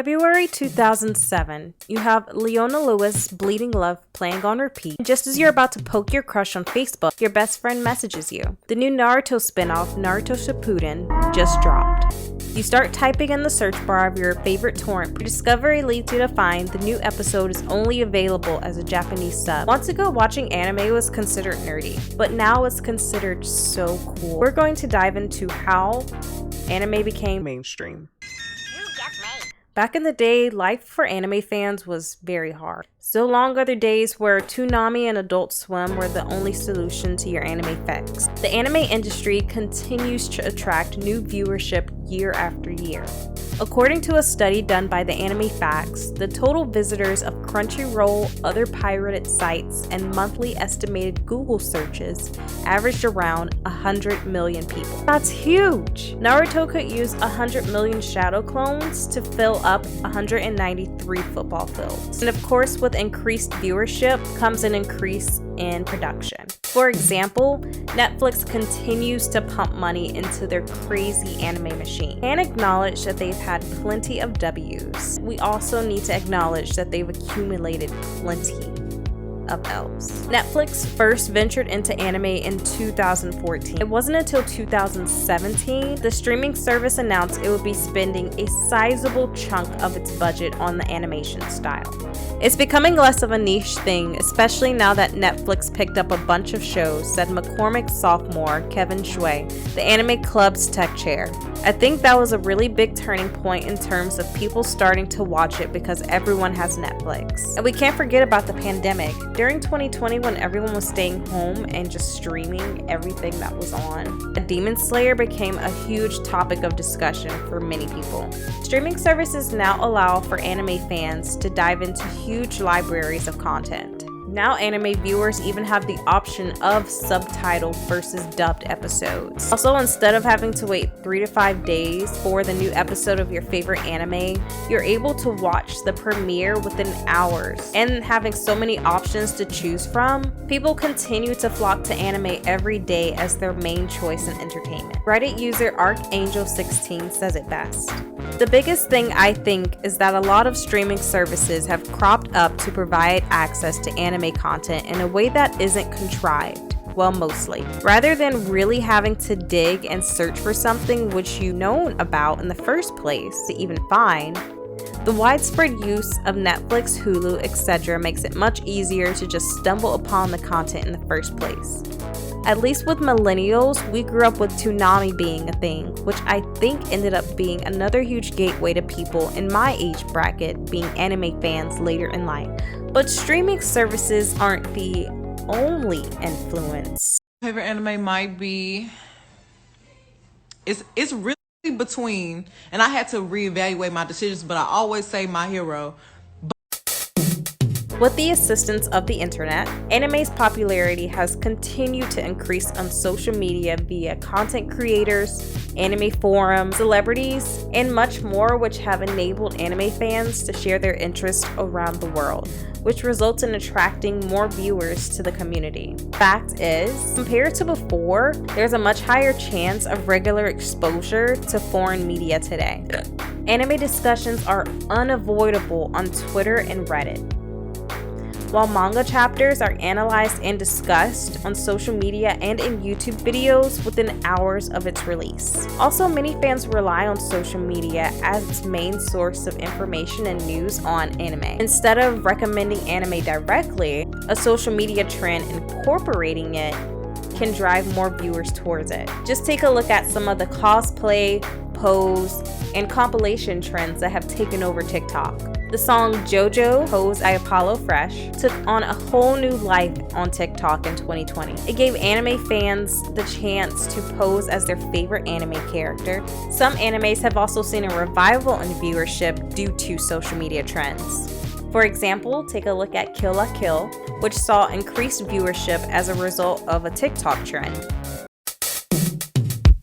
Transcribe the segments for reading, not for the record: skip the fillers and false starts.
February 2007, you have Leona Lewis' Bleeding Love playing on repeat. Just as you're about to poke your crush on Facebook, your best friend messages you. The new Naruto spinoff, Naruto Shippuden, just dropped. You start typing in the search bar of your favorite torrent. Your discovery leads you to find the new episode is only available as a Japanese sub. Months ago, watching anime was considered nerdy, but now it's considered so cool. We're going to dive into how anime became mainstream. Back in the day, life for anime fans was very hard. So long are the days where Toonami and Adult Swim were the only solution to your anime fix. The anime industry continues to attract new viewership year after year. According to a study done by the Anime Facts, the total visitors of Crunchyroll, other pirated sites, and monthly estimated Google searches averaged around 100 million people. That's huge! Naruto could use 100 million shadow clones to fill up 193 football fields. And of course, with increased viewership comes an increase in production. For example, Netflix continues to pump money into their crazy anime machine and acknowledge that they've had plenty of W's. We also need to acknowledge that they've accumulated plenty of L's. Netflix first ventured into anime in 2014. It wasn't until 2017 the streaming service announced it would be spending a sizable chunk of its budget on the animation style. It's becoming less of a niche thing, especially now that Netflix picked up a bunch of shows, said McCormick's sophomore, Kevin Shui, the Anime Club's tech chair. I think that was a really big turning point in terms of people starting to watch it because everyone has Netflix. And we can't forget about the pandemic. During 2020, when everyone was staying home and just streaming everything that was on, Demon Slayer became a huge topic of discussion for many people. Streaming services now allow for anime fans to dive into huge libraries of content. Now anime viewers even have the option of subtitled versus dubbed episodes. Also, instead of having to wait 3 to 5 days for the new episode of your favorite anime, you're able to watch the premiere within hours. And having so many options to choose from, people continue to flock to anime every day as their main choice in entertainment. Reddit user Archangel16 says it best. The biggest thing I think is that a lot of streaming services have cropped up to provide access to anime content in a way that isn't contrived. Well, mostly. Rather than really having to dig and search for something which you know about in the first place to even find, the widespread use of Netflix, Hulu, etc. makes it much easier to just stumble upon the content in the first place. At least with millennials, we grew up with Toonami being a thing, which I think ended up being another huge gateway to people in my age bracket being anime fans later in life. But streaming services aren't the only influence. Favorite anime might be, it's really between, and I had to reevaluate my decisions, but I always say My Hero. With the assistance of the internet, anime's popularity has continued to increase on social media via content creators, anime forums, celebrities, and much more, which have enabled anime fans to share their interests around the world, which results in attracting more viewers to the community. Fact is, compared to before, there's a much higher chance of regular exposure to foreign media today. Anime discussions are unavoidable on Twitter and Reddit, while manga chapters are analyzed and discussed on social media and in YouTube videos within hours of its release. Also, many fans rely on social media as its main source of information and news on anime. Instead of recommending anime directly, a social media trend incorporating it can drive more viewers towards it. Just take a look at some of the cosplay, pose, and compilation trends that have taken over TikTok. The song JoJo Pose I Apollo Fresh took on a whole new life on TikTok in 2020. It gave anime fans the chance to pose as their favorite anime character. Some animes have also seen a revival in viewership due to social media trends. For example, take a look at Kill la Kill, which saw increased viewership as a result of a TikTok trend.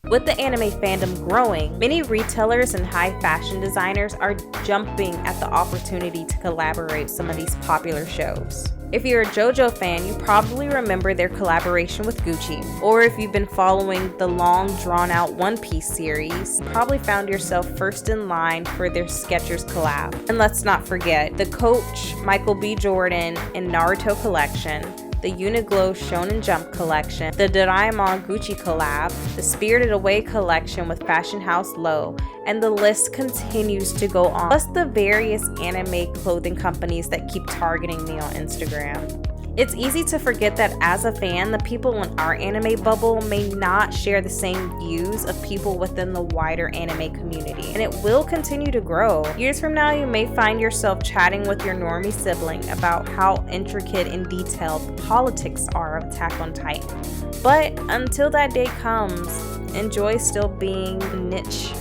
With the anime fandom growing, many retailers and high fashion designers are jumping at the opportunity to collaborate some of these popular shows. If you're a JoJo fan, you probably remember their collaboration with Gucci. Or if you've been following the long drawn-out One Piece series, you probably found yourself first in line for their Skechers collab. And let's not forget the Coach Michael B. Jordan and Naruto collection, the Uniqlo Shonen Jump collection, the Doraemon Gucci collab, the Spirited Away collection with Fashion House Low, and the list continues to go on. Plus the various anime clothing companies that keep targeting me on Instagram. It's easy to forget that as a fan, the people in our anime bubble may not share the same views of people within the wider anime community, and it will continue to grow. Years from now, you may find yourself chatting with your normie sibling about how intricate and detailed the politics are of Attack on Titan. But until that day comes, enjoy still being niche